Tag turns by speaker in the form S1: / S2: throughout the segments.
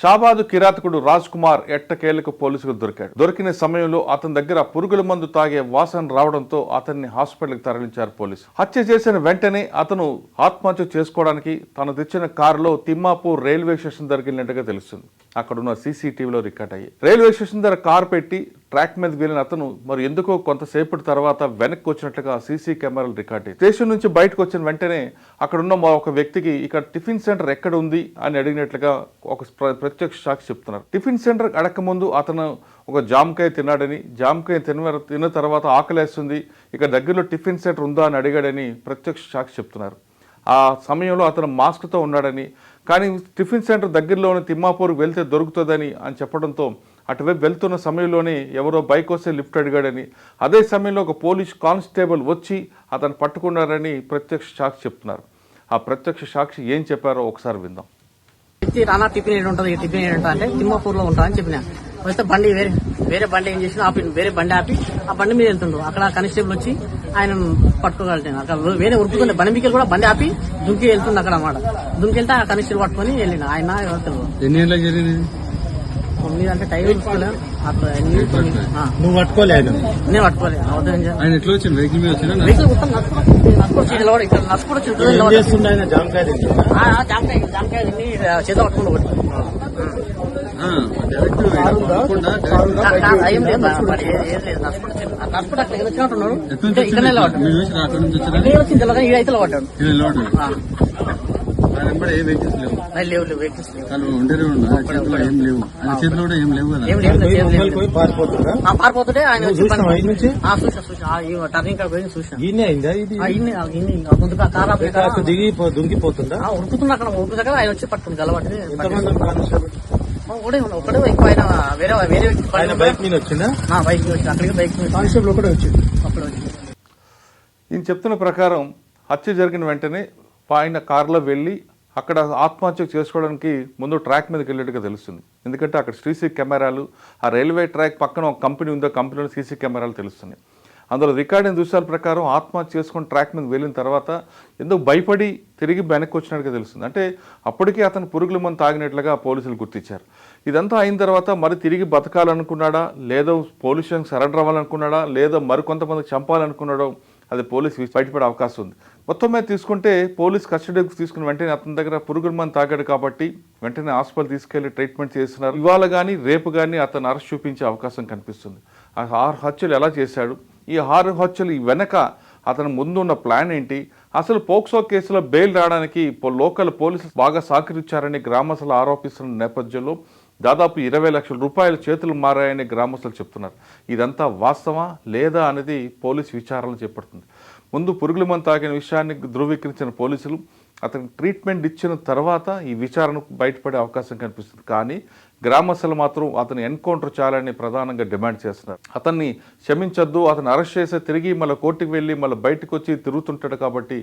S1: షాబాదు కిరాతకుడు రాజ్ కుమార్ ఎట్టకేలకు పోలీసులకు దొరికాడు. దొరికిన సమయంలో అతని దగ్గర పురుగుల మందు తాగే వాసన రావడంతో అతన్ని హాస్పిటల్కి తరలించారు పోలీసులు. హత్య చేసిన వెంటనే అతను ఆత్మహత్య చేసుకోవడానికి తను తెచ్చిన కారులో తిమ్మాపూర్ రైల్వే స్టేషన్ దగ్గరికి వెళ్ళినట్టుగా తెలుస్తుంది. అక్కడున్న సీసీటీవీలో రికార్డ్ అయ్యి రైల్వే స్టేషన్ దగ్గర కారు పెట్టి ట్రాక్ మీదకి వెళ్ళిన అతను మరి ఎందుకో కొంతసేపటి తర్వాత వెనక్కి వచ్చినట్లుగా సీసీ కెమెరాలు రికార్డ్ అయ్యి స్టేషన్ నుంచి బయటకు వచ్చిన వెంటనే అక్కడున్న ఒక వ్యక్తికి ఇక్కడ టిఫిన్ సెంటర్ ఎక్కడ ఉంది అని అడిగినట్లుగా ఒక ప్రత్యక్ష సాక్షి చెప్తున్నారు. టిఫిన్ సెంటర్ అడగక ముందు అతను ఒక జామకాయ తిన్నాడని, జామకాయ తిన్న తర్వాత ఆకలేస్తుంది, ఇక దగ్గరలో టిఫిన్ సెంటర్ ఉందా అని అడిగాడని ప్రత్యక్ష సాక్షి చెప్తున్నారు. ఆ సమయంలో అతను మాస్క్తో ఉన్నాడని, కానీ టిఫిన్ సెంటర్ దగ్గరలోని తిమ్మాపూర్కి వెళ్తే దొరుకుతుందని అని చెప్పడంతో అటువైపు వెళ్తున్న సమయంలోనే ఎవరో బైక్ వస్తే లిఫ్ట్ అడిగాడని, అదే సమయంలో ఒక పోలీస్ కానిస్టేబుల్ వచ్చి అతను పట్టుకున్నారని ప్రత్యక్ష సాక్షి చెప్తున్నారు. ఆ ప్రత్యక్ష సాక్షి ఏం చెప్పారో ఒకసారి విందాం.
S2: రానా టిఫిన్ ఏడు ఉంటుంది, టిఫిన్ ఏడు ఉంటుంది అంటే తిమ్మాపూర్లో ఉంటుందని చెప్పిన. వస్తే బండి వేరే బండి ఏం చేసిన ఆపి వేరే బండి ఆపి ఆ బండి మీద వెళ్తుండ్రు. అక్కడ కానిస్టేబుల్ వచ్చి ఆయన పట్టుకోగలిగాను. అక్కడ వేరే ఉరుకుతుంది బండి మీకు కూడా బండి ఆపి దుంకి వెళ్తుంది అక్కడ అన్నమాట. దుంకి వెళ్తే ఆ కానిస్టేబుల్ పట్టుకొని వెళ్ళిన. ఆయన అంటే టైం చూసుకోలేదు.
S3: నువ్వు పట్టుకోలేదు?
S2: నేను పట్టుకోలేదు. జామకాయ తిని చేత పట్టుకుని ఒకటి నడుచుకుంటూ అక్కడ వచ్చినట్టున్నాడు. ఇక్కడనే వచ్చింది తెల్లగా ఈ రైతులు పడ్డాడు. పారిపోతుంటే ఆయన టర్నింగ్ కాడ పోయి చూసాను. దుంకిపోతుందా ఉరుకుతున్నా అక్కడ ఉరుకుతాక ఆయన వచ్చి పట్టుకుంది గలవాటిని. ఒకటే ఎక్కువ ఆయన వేరే వ్యక్తి బైక్ మీద వచ్చిందా? బైక్ మీద వచ్చి అక్కడికి బైక్ మీద కానిస్టేబుల్ ఒకటే వచ్చింది. అప్పుడు వచ్చి
S1: ఈయన చెప్తున్న ప్రకారం హత్య జరిగిన వెంటనే ఆయన కారులో వెళ్ళి అక్కడ ఆత్మహత్య చేసుకోవడానికి ముందు ట్రాక్ మీదకి వెళ్ళేట్టుగా తెలుస్తుంది. ఎందుకంటే అక్కడ సీసీ కెమెరాలు, ఆ రైల్వే ట్రాక్ పక్కన ఒక కంపెనీ ఉందో, కంపెనీలో సీసీ కెమెరాలు తెలుస్తున్నాయి. అందులో రికార్డింగ్ దృశ్యాల ప్రకారం ఆత్మహత్య చేసుకుని ట్రాక్ మీద వెళ్ళిన తర్వాత ఎందుకు భయపడి తిరిగి వెనక్కి వచ్చినట్టుగా తెలుస్తుంది. అంటే అప్పటికే అతను పురుగుల మందు తాగినట్లుగా పోలీసులు గుర్తించారు. ఇదంతా అయిన తర్వాత మరి తిరిగి బతకాలనుకున్నాడా, లేదో పోలీస్ స్టేషన్కి సరెండర్ అవ్వాలనుకున్నాడా, లేదో మరికొంతమందికి చంపాలనుకున్నాడో అది పోలీసు బయటపడే అవకాశం ఉంది. మొత్తం మీద తీసుకుంటే పోలీస్ కస్టడీకి తీసుకుని వెంటనే అతని దగ్గర పురుగుల మందు తాగాడు కాబట్టి వెంటనే హాస్పిటల్ తీసుకెళ్లి ట్రీట్మెంట్ చేస్తున్నారు. ఇవాళ కానీ రేపు కానీ అతను అరెస్ట్ చూపించే అవకాశం కనిపిస్తుంది. ఆ 6 హత్యలు ఎలా చేశాడు, ఈ 6 హత్యలు వెనక అతను ముందున్న ప్లాన్ ఏంటి, అసలు పోక్సో కేసులో బెయిల్ రావడానికి లోకల్ పోలీసులు బాగా సహకరించారని గ్రామస్తులు ఆరోపిస్తున్న నేపథ్యంలో దాదాపు 20 లక్షల రూపాయలు చేతులు మారాయని గ్రామస్తులు చెప్తున్నారు. ఇదంతా వాస్తవా లేదా అనేది పోలీసు విచారణ చేపడుతుంది. ముందు పురుగుల మందు తాగిన విషయాన్ని ధృవీకరించిన పోలీసులు అతనికి ట్రీట్మెంట్ ఇచ్చిన తర్వాత ఈ విచారణకు బయటపడే అవకాశం కనిపిస్తుంది. కానీ గ్రామస్తులు మాత్రం అతను ఎన్కౌంటర్ చేయాలని ప్రధానంగా డిమాండ్ చేస్తున్నారు. అతన్ని క్షమించొద్దు, అతను అరెస్ట్ చేస్తే తిరిగి మళ్ళీ కోర్టుకు వెళ్ళి మళ్ళీ బయటకు వచ్చి తిరుగుతుంటాడు కాబట్టి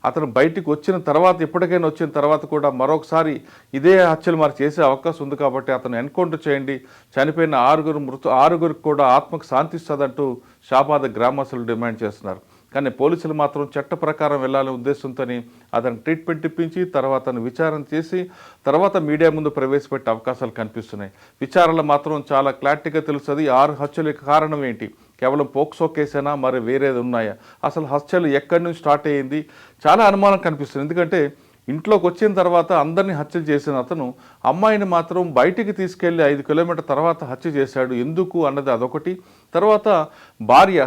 S1: అతను బయటకు వచ్చిన తర్వాత, ఎప్పటికైనా వచ్చిన తర్వాత కూడా మరొకసారి ఇదే హత్యలు మరి చేసే అవకాశం ఉంది కాబట్టి అతను ఎన్కౌంటర్ చేయండి, చనిపోయిన 6గురికి కూడా ఆత్మకు శాంతిస్తుందంటూ షాబాద్ గ్రామస్తులు డిమాండ్ చేస్తున్నారు. కానీ పోలీసులు మాత్రం చట్ట ప్రకారం వెళ్ళాలనే ఉద్దేశంతో అతను ట్రీట్మెంట్ ఇప్పించి తర్వాత విచారణ చేసి తర్వాత మీడియా ముందు ప్రవేశపెట్టే అవకాశాలు కనిపిస్తున్నాయి. విచారణలో మాత్రం చాలా క్లారిటీగా తెలుస్తుంది 6 హత్యలకు కారణం ఏంటి, కేవలం పోక్సో కేసేనా మరి వేరేది ఉన్నాయా, అసలు హత్యలు ఎక్కడి నుంచి స్టార్ట్ అయ్యింది, చాలా అనుమానం కనిపిస్తుంది. ఎందుకంటే ఇంట్లోకి వచ్చిన తర్వాత అందరినీ హత్యలు చేసిన అతను అమ్మాయిని మాత్రం బయటికి తీసుకెళ్లి 5 కిలోమీటర్ తర్వాత హత్య చేశాడు. ఎందుకు అన్నది అదొకటి. తర్వాత భార్య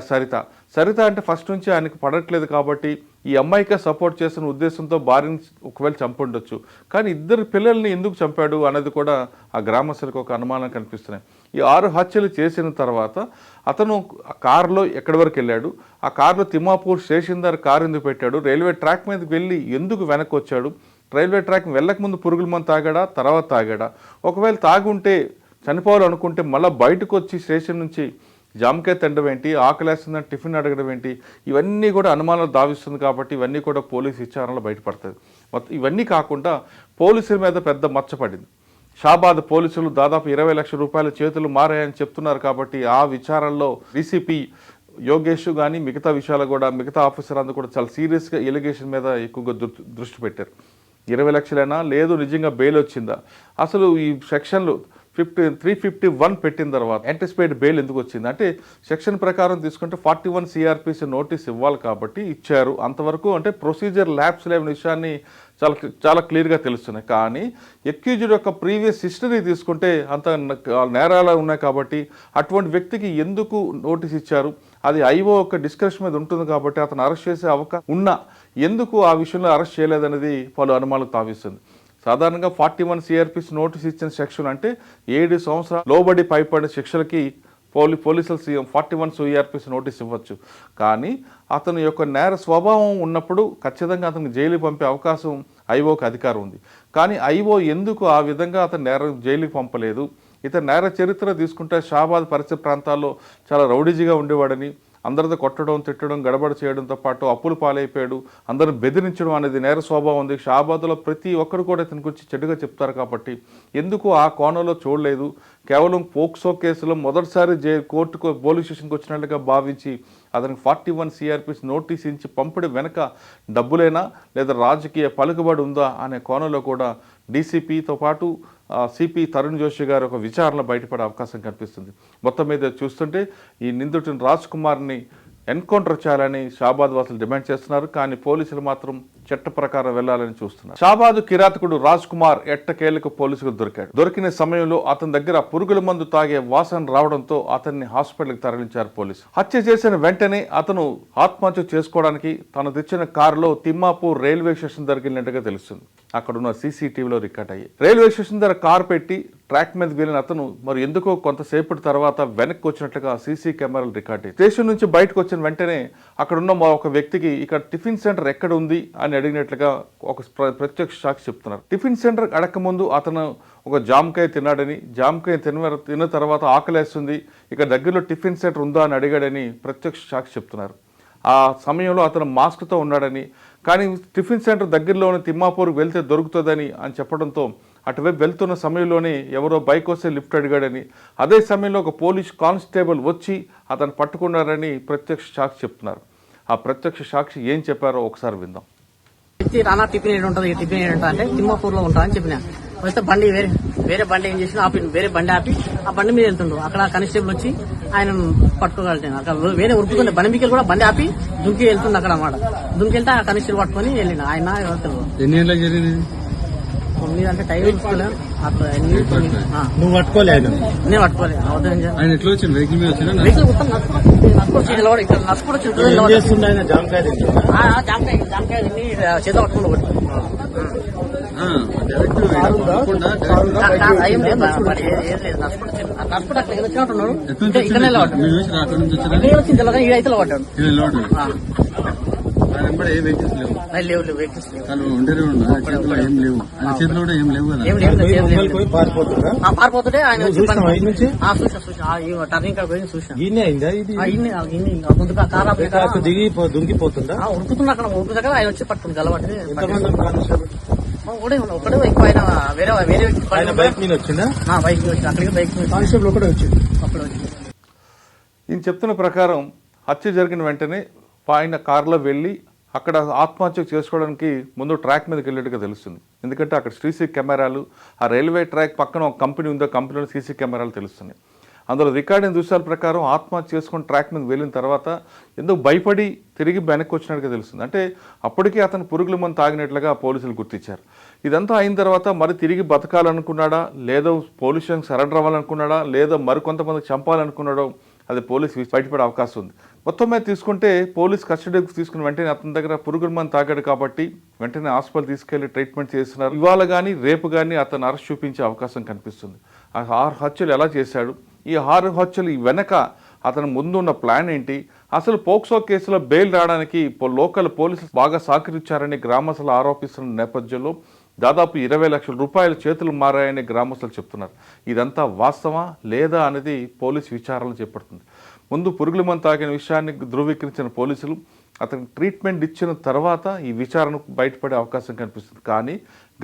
S1: సరిత అంటే ఫస్ట్ నుంచి ఆయనకు పడట్లేదు కాబట్టి ఈ అమ్మాయికే సపోర్ట్ చేసిన ఉద్దేశంతో భార్యని ఒకవేళ చంపుండొచ్చు. కానీ 2 పిల్లల్ని ఎందుకు చంపాడు అన్నది కూడా ఆ గ్రామస్తులకు ఒక అనుమానం కనిపిస్తున్నాయి. ఈ 6 హత్యలు చేసిన తర్వాత అతను ఆ కారులో ఎక్కడి వరకు వెళ్ళాడు, ఆ కారులో తిమ్మాపూర్ స్టేషన్ దగ్గర కారు ఎందుకు పెట్టాడు, రైల్వే ట్రాక్ మీదకి వెళ్ళి ఎందుకు వెనక్కి వచ్చాడు, రైల్వే ట్రాక్ వెళ్ళక ముందు పురుగుల మందు తాగాడా తర్వాత తాగాడా, ఒకవేళ తాగుంటే చనిపోవాలనుకుంటే మళ్ళీ బయటకు వచ్చి స్టేషన్ నుంచి జామకాయ తినడం ఏంటి, ఆకలేస్తుందని టిఫిన్ అడగడం ఏంటి, ఇవన్నీ కూడా అనుమానాలు దావిస్తుంది. కాబట్టి ఇవన్నీ కూడా పోలీసు విచారణలో బయటపడుతుంది. ఇవన్నీ కాకుండా పోలీసుల మీద పెద్ద మచ్చపడింది. షాబాద్ పోలీసులు దాదాపు 20 లక్షల రూపాయల చేతులు మారాయని చెప్తున్నారు. కాబట్టి ఆ విచారణలో డీసీపీ యోగేష్ కానీ మిగతా విషయాలు కూడా మిగతా ఆఫీసర్ అందరూ కూడా చాలా సీరియస్గా ఎలిగేషన్ మీద ఎక్కువగా దృష్టి పెట్టారు. 20 లక్షలైనా లేదు నిజంగా బెయిల్ వచ్చిందా? అసలు ఈ సెక్షన్లు 351 పెట్టిన తర్వాత యాంటిసిపేట్ బెయిల్ ఎందుకు వచ్చింది అంటే సెక్షన్ ప్రకారం తీసుకుంటే 41 సిఆర్పిసి నోటీస్ ఇవ్వాలి కాబట్టి ఇచ్చారు. అంతవరకు అంటే ప్రొసీజర్ ల్యాబ్స్ లేని విషయాన్ని చాలా క్లియర్గా తెలుస్తున్నాయి. కానీ ఎక్యూజ్డ్ యొక్క ప్రీవియస్ హిస్టరీ తీసుకుంటే అంత నేరాలు ఉన్నాయి కాబట్టి అటువంటి వ్యక్తికి ఎందుకు నోటీస్ ఇచ్చారు, అది ఐఓ యొక్క డిస్కషన్ మీద ఉంటుంది కాబట్టి అతను అరెస్ట్ చేసే అవకాశం ఉన్నా ఎందుకు ఆ విషయంలో అరెస్ట్ చేయలేదనేది పలు అనుమానాలకు తావిస్తుంది. సాధారణంగా 41 సిఆర్పిసి నోటీస్ ఇచ్చిన సెక్షన్ అంటే 7 సంవత్సరాలు లోబడి పైపడిన శిక్షలకి పోలీసులు 41 సిఆర్పిసి నోటీస్ ఇవ్వచ్చు. కానీ అతని యొక్క నేర స్వభావం ఉన్నప్పుడు ఖచ్చితంగా అతనికి జైలుకి పంపే అవకాశం ఐఓకి అధికారం ఉంది. కానీ ఐఓ ఎందుకు ఆ విధంగా అతను జైలుకి పంపలేదు? ఇతని నేర చరిత్ర తీసుకుంటే షాబాద్ పరిసర ప్రాంతాల్లో చాలా రౌడీజీగా ఉండేవాడని, అందరితో కొట్టడం తిట్టడం గడబడ చేయడంతో పాటు అప్పులు పాలైపోయాడు, అందరిని బెదిరించడం అనేది నేర స్వభావం ఉంది. షాబాద్లో ప్రతి ఒక్కరు కూడా ఇతని గురించి చెడుగా చెప్తారు కాబట్టి ఎందుకు ఆ కోణంలో చూడలేదు? కేవలం పోక్సో కేసులో మొదటిసారి కోర్టుకు పోలీస్ స్టేషన్కి వచ్చినట్లుగా భావించి అతనికి 41 సిఆర్పిసి నోటీస్ ఇచ్చి పంపడం వెనక డబ్బులేనా లేదా రాజకీయ పలుకుబడి ఉందా అనే కోణంలో కూడా డీసీపీతో పాటు సిపి తరుణ్ జోషి గారు ఒక విచారణ బయటపడే అవకాశం కనిపిస్తుంది. మొత్తం మీద చూస్తుంటే ఈ నిందితుడిని రాజ్ కుమార్ని ఎన్కౌంటర్ చేయాలని షాబాద్ వాసులు డిమాండ్ చేస్తున్నారు. కానీ పోలీసులు మాత్రం చట్ట ప్రకారం వెళ్లాలని చూస్తున్నారు. షాబాద్ కిరాతకుడు రాజ్ కుమార్ ఎట్టకేలకు పోలీసులకు దొరికాడు. దొరికిన సమయంలో అతని దగ్గర పురుగుల మందు తాగే వాసన రావడంతో అతన్ని హాస్పిటల్కి తరలించారు పోలీసులు. హత్య చేసిన వెంటనే అతను ఆత్మహత్య చేసుకోవడానికి తను తెచ్చిన కారులో తిమ్మాపూర్ రైల్వే స్టేషన్ దగ్గరికి వెళ్ళినట్టుగా తెలుస్తుంది. అక్కడున్న సీసీటీవీలో రికార్డ్ అయ్యి రైల్వే స్టేషన్ దగ్గర కారు పెట్టి ట్రాక్ మీద వెళ్ళిన అతను మరి ఎందుకో కొంతసేపటి తర్వాత వెనక్కి వచ్చినట్లుగా సీసీ కెమెరాలు రికార్డ్ అయ్యి స్టేషన్ నుంచి బయటకు వచ్చిన వెంటనే అక్కడున్న ఒక వ్యక్తికి ఇక్కడ టిఫిన్ సెంటర్ ఎక్కడ ఉంది అని అడిగినట్లుగా ఒక ప్రత్యక్ష సాక్షి చెప్తున్నారు. టిఫిన్ సెంటర్ అడగక ముందు అతను ఒక జామకాయ తిన్నాడని, జామకాయ తిన్న తర్వాత ఆకలేస్తుంది, ఇక దగ్గరలో టిఫిన్ సెంటర్ ఉందా అని అడిగాడని ప్రత్యక్ష సాక్షి చెప్తున్నారు. ఆ సమయంలో అతను మాస్క్తో ఉన్నాడని, కానీ టిఫిన్ సెంటర్ దగ్గరలోని తిమ్మాపూర్కి వెళ్తే దొరుకుతుందని అని చెప్పడంతో అటువైపు వెళ్తున్న సమయంలోనే ఎవరో బైక్ వస్తే లిఫ్ట్ అడిగాడని, అదే సమయంలో ఒక పోలీస్ కానిస్టేబుల్ వచ్చి అతను పట్టుకున్నారని ప్రత్యక్ష సాక్షి చెప్తున్నారు. ఆ ప్రత్యక్ష సాక్షి ఏం చెప్పారో ఒకసారి విందాం.
S2: రానా టిఫిన్ ఏడు ఉంటుంది, టిఫిన్ ఏడు ఉంటుంది అంటే తిమ్మాపూర్లో ఉంటా అని చెప్పిన. వస్తే బండి వేరే బండి ఏం చేసిన వేరే బండి ఆపి ఆ బండి మీద వెళ్తుండు. అక్కడ కానిస్టేబుల్ వచ్చి ఆయన పట్టుకోగలిగాను. అక్కడ వేరే ఉరుకుతుండే బండి మీకు కూడా బండి ఆపి దుంకి వెళ్తుంది అక్కడ అన్నమాట. దుంకి వెళ్తే ఆ కానిస్టేబుల్ పట్టుకొని వెళ్ళిన. ఆయన
S3: ఎన్ని గంటలకు జరిగింది?
S2: 9 అంటే టైం చూసుకోలేదు.
S3: నువ్వు పట్టుకోలేదు?
S2: నేను పట్టుకోలేదు.
S3: ఆయన ఎట్లా వచ్చింది? వెహికల్ మీద వచ్చిన
S2: వెహికల్ మొత్తం నడుచుకోవచ్చు. ఇక్కడ నడుచుకోవచ్చు.
S3: చేస్తుండే ఆయన జామకాయ
S2: జామకాయ తిని చేత పట్టుకుంటూ ఒకటి పారిపోతుంటే ఆయన టర్నింగ్ కాడ పోయి చూసాను.
S3: దుంకిపోతుందా
S2: ఉరుకుతున్నా అక్కడ ఉరుకుతాక ఆయన వచ్చి పట్టుకుంది గలబట్టి ఒకటే ఎక్కువ ఆయన వేరే వ్యక్తి
S3: బైక్ మీద వచ్చిందా?
S2: బైక్ మీద వచ్చి అక్కడికి బైక్ మీద
S3: కానిస్టేబుల్ ఒకటే వచ్చింది.
S2: అప్పుడు వచ్చి
S1: ఈయన చెప్తున్న ప్రకారం హత్య జరిగిన వెంటనే ఆయన కారులో వెళ్ళి అక్కడ ఆత్మహత్య చేసుకోవడానికి ముందు ట్రాక్ మీదకి వెళ్ళేట్టుగా తెలుస్తుంది. ఎందుకంటే అక్కడ సీసీ కెమెరాలు, ఆ రైల్వే ట్రాక్ పక్కన ఒక కంపెనీ ఉందో, కంపెనీలో సీసీ కెమెరాలు తెలుస్తున్నాయి. అందులో రికార్డింగ్ దృశ్యాల ప్రకారం ఆత్మహత్య చేసుకుని ట్రాక్ మీద వెళ్ళిన తర్వాత ఎందుకు భయపడి తిరిగి వెనక్కి వచ్చినట్టుగా తెలుస్తుంది. అంటే అప్పటికే అతను పురుగుల మందు తాగినట్లుగా పోలీసులు గుర్తించారు. ఇదంతా అయిన తర్వాత మరి తిరిగి బతకాలనుకున్నాడా, లేదా పోలీస్ స్టేషన్కి సరెండర్ అవ్వాలనుకున్నాడా, లేదా మరికొంతమంది చంపాలనుకున్నాడో అది పోలీసు బయటపడే అవకాశం ఉంది. మొత్తం మీద తీసుకుంటే పోలీస్ కస్టడీకి తీసుకుని వెంటనే అతని దగ్గర పురుగుల మందు తాగాడు కాబట్టి వెంటనే హాస్పిటల్ తీసుకెళ్లి ట్రీట్మెంట్ చేస్తున్నారు. ఇవాళ కానీ రేపు కానీ అతను అరెస్ట్ చూపించే అవకాశం కనిపిస్తుంది. ఆ 6 హత్యలు ఎలా చేశాడు, ఈ 6 హత్యలు వెనక అతను ముందున్న ప్లాన్ ఏంటి, అసలు పోక్సో కేసులో బెయిల్ రావడానికి లోకల్ పోలీసులు బాగా సహకరించారని గ్రామస్తులు ఆరోపిస్తున్న నేపథ్యంలో దాదాపు 20 లక్షల రూపాయల చేతులు మారాయని గ్రామస్తులు చెప్తున్నారు. ఇదంతా వాస్తవా లేదా అనేది పోలీసు విచారణ చేపడుతుంది. ముందు పురుగుల మందు తాగిన విషయాన్ని ధృవీకరించిన పోలీసులు అతనికి ట్రీట్మెంట్ ఇచ్చిన తర్వాత ఈ విచారణకు బయటపడే అవకాశం కనిపిస్తుంది. కానీ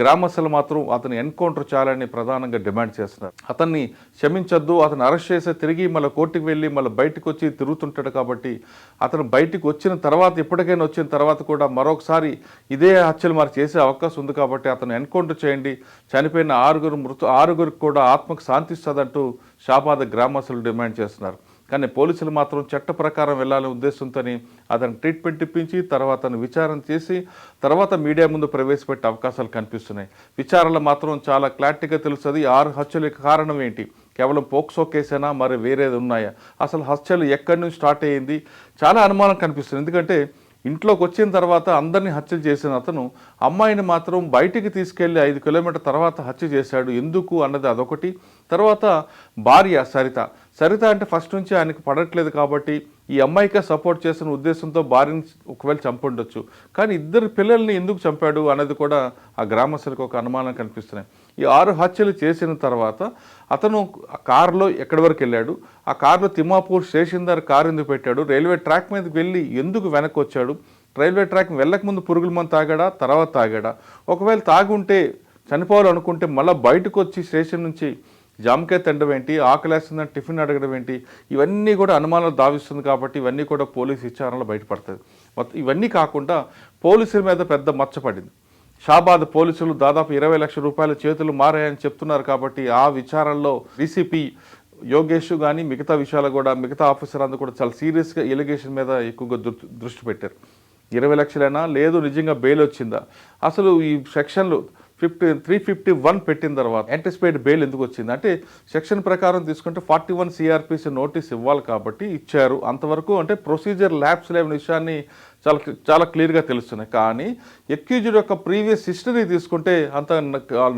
S1: గ్రామస్తులు మాత్రం అతను ఎన్కౌంటర్ చేయాలని ప్రధానంగా డిమాండ్ చేస్తున్నారు. అతన్ని క్షమించొద్దు, అతను అరెస్ట్ చేస్తే తిరిగి మళ్ళీ కోర్టుకు వెళ్ళి మళ్ళీ బయటకు వచ్చి తిరుగుతుంటాడు కాబట్టి అతను బయటికి వచ్చిన తర్వాత ఎప్పటికైనా వచ్చిన తర్వాత కూడా మరొకసారి ఇదే హత్యలు మరి చేసే అవకాశం ఉంది కాబట్టి అతను ఎన్కౌంటర్ చేయండి, చనిపోయిన ఆరుగురికి కూడా ఆత్మకు శాంతిస్తుందంటూ షాబాద్ గ్రామస్తులు డిమాండ్ చేస్తున్నారు. కానీ పోలీసులు మాత్రం చట్ట ప్రకారం వెళ్ళాలనే ఉద్దేశంతో అతను ట్రీట్మెంట్ ఇప్పించి తర్వాత అతను విచారణ చేసి తర్వాత మీడియా ముందు ప్రవేశపెట్టే అవకాశాలు కనిపిస్తున్నాయి. విచారణలో మాత్రం చాలా క్లారిటీగా తెలుస్తుంది 6 హత్యలకు కారణం ఏంటి, కేవలం పోక్సో కేసేనా మరి వేరేది ఉన్నాయా, అసలు హత్యలు ఎక్కడి నుంచి స్టార్ట్ అయ్యింది, చాలా అనుమానం కనిపిస్తుంది. ఎందుకంటే ఇంట్లోకి వచ్చిన తర్వాత అందరినీ హత్యలు చేసిన అతను అమ్మాయిని మాత్రం బయటికి తీసుకెళ్లి 5 కిలోమీటర్ తర్వాత హత్య చేశాడు. ఎందుకు అన్నది అదొకటి. తర్వాత భార్య సరిత అంటే ఫస్ట్ నుంచి ఆయనకు పడట్లేదు కాబట్టి ఈ అమ్మాయికే సపోర్ట్ చేసిన ఉద్దేశంతో భార్యని ఒకవేళ చంపుండొచ్చు. కానీ 2 పిల్లల్ని ఎందుకు చంపాడు అన్నది కూడా ఆ గ్రామస్తులకు ఒక అనుమానం కనిపిస్తున్నాయి. ఈ 6 హత్యలు చేసిన తర్వాత అతను ఆ కారులో ఎక్కడి వరకు వెళ్ళాడు, ఆ కారులో తిమ్మాపూర్ స్టేషన్ దగ్గర కారు ఎందుకు పెట్టాడు, రైల్వే ట్రాక్ మీదకి వెళ్ళి ఎందుకు వెనక్కి వచ్చాడు, రైల్వే ట్రాక్ వెళ్ళకముందు పురుగుల మందు తాగాడా తర్వాత తాగాడా, ఒకవేళ తాగుంటే చనిపోవాలనుకుంటే మళ్ళీ బయటకు వచ్చి స్టేషన్ నుంచి జామకాయ తినడం ఏంటి, ఆకలేస్తుందని టిఫిన్ అడగడం ఏంటి, ఇవన్నీ కూడా అనుమానాలు దావిస్తుంది. కాబట్టి ఇవన్నీ కూడా పోలీసు విచారణలో బయటపడుతుంది. ఇవన్నీ కాకుండా పోలీసుల మీద పెద్ద మచ్చపడింది. షాబాద్ పోలీసులు దాదాపు 20 లక్షల రూపాయల చేతులు మారాయని చెప్తున్నారు. కాబట్టి ఆ విచారణలో డీసీపీ యోగేష్ కానీ మిగతా విషయాలు కూడా మిగతా ఆఫీసర్ అందరూ కూడా చాలా సీరియస్గా ఎలిగేషన్ మీద ఎక్కువగా దృష్టి పెట్టారు. 20 లక్షలైనా లేదు నిజంగా బెయిల్ వచ్చిందా, అసలు ఈ సెక్షన్లు 351 పెట్టిన తర్వాత యాంటిసిపేట్ బెయిల్ ఎందుకు వచ్చింది అంటే సెక్షన్ ప్రకారం తీసుకుంటే 41 సిఆర్పిసి నోటీస్ ఇవ్వాలి కాబట్టి ఇచ్చారు. అంతవరకు అంటే ప్రొసీజర్ ల్యాబ్స్ లేని విషయాన్ని చాలా క్లియర్గా తెలుస్తున్నాయి. కానీ ఎక్యూజ్డ్ యొక్క ప్రీవియస్ హిస్టరీ తీసుకుంటే అంత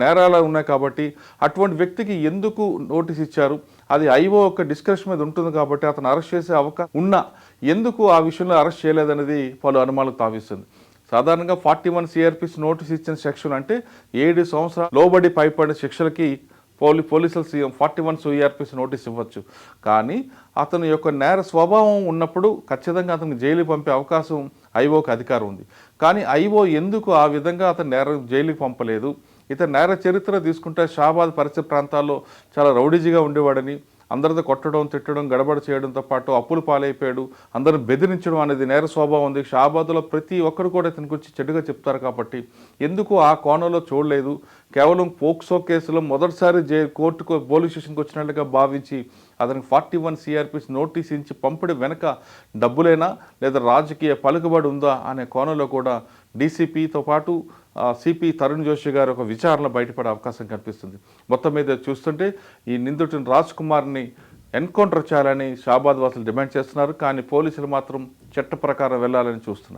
S1: నేరాలు ఉన్నాయి కాబట్టి అటువంటి వ్యక్తికి ఎందుకు నోటీస్ ఇచ్చారు, అది ఐఓ ఒక డిస్కషన్ మీద ఉంటుంది కాబట్టి అతను అరెస్ట్ చేసే అవకాశం ఉన్నా ఎందుకు ఆ విషయంలో అరెస్ట్ చేయలేదనేది పలు అనుమానాలు తావిస్తుంది. సాధారణంగా 41 సిఆర్పిసి నోటీస్ ఇచ్చిన సెక్షన్ అంటే 7 సంవత్సరాలు లోబడి పైపడిన శిక్షలకి పోలీసులు 41 సిఆర్పిసి నోటీస్ ఇవ్వచ్చు. కానీ అతని యొక్క నేర స్వభావం ఉన్నప్పుడు ఖచ్చితంగా అతనికి జైలుకి పంపే అవకాశం ఐఓకి అధికారం ఉంది. కానీ ఐఓ ఎందుకు ఆ విధంగా అతను జైలుకి పంపలేదు, ఇతని నేర చరిత్ర తీసుకుంటే షాబాద్ పరిసర ప్రాంతాల్లో చాలా రౌడీజీగా ఉండేవాడని, అందరితో కొట్టడం తిట్టడం గడబడ చేయడంతో పాటు అప్పులు పాలైపోయాడు, అందరిని బెదిరించడం అనేది నేర స్వభావం ఉంది. షాబాద్లో ప్రతి ఒక్కరు కూడా ఇతని గురించి చెడుగా చెప్తారు. కాబట్టి ఎందుకు ఆ కోణంలో చూడలేదు, కేవలం పోక్సో కేసులో మొదటిసారి కోర్టుకు పోలీస్ స్టేషన్కి వచ్చినట్లుగా భావించి అతనికి 41 సిఆర్పిసి నోటీస్ ఇచ్చి పంపడం వెనక డబ్బులేనా లేదా రాజకీయ పలుకుబడి ఉందా అనే కోణంలో కూడా డీసీపీతో పాటు సిపి తరుణ్ జోషి గారు ఒక విచారణ బయటపడే అవకాశం కనిపిస్తుంది. మొత్తం మీద చూస్తుంటే ఈ నిందితుడిని రాజ్ కుమార్ని ఎన్కౌంటర్ చేయాలని షాబాద్ వాసులు డిమాండ్ చేస్తున్నారు. కానీ పోలీసులు మాత్రం చట్ట ప్రకారం వెళ్ళాలని చూస్తున్నారు.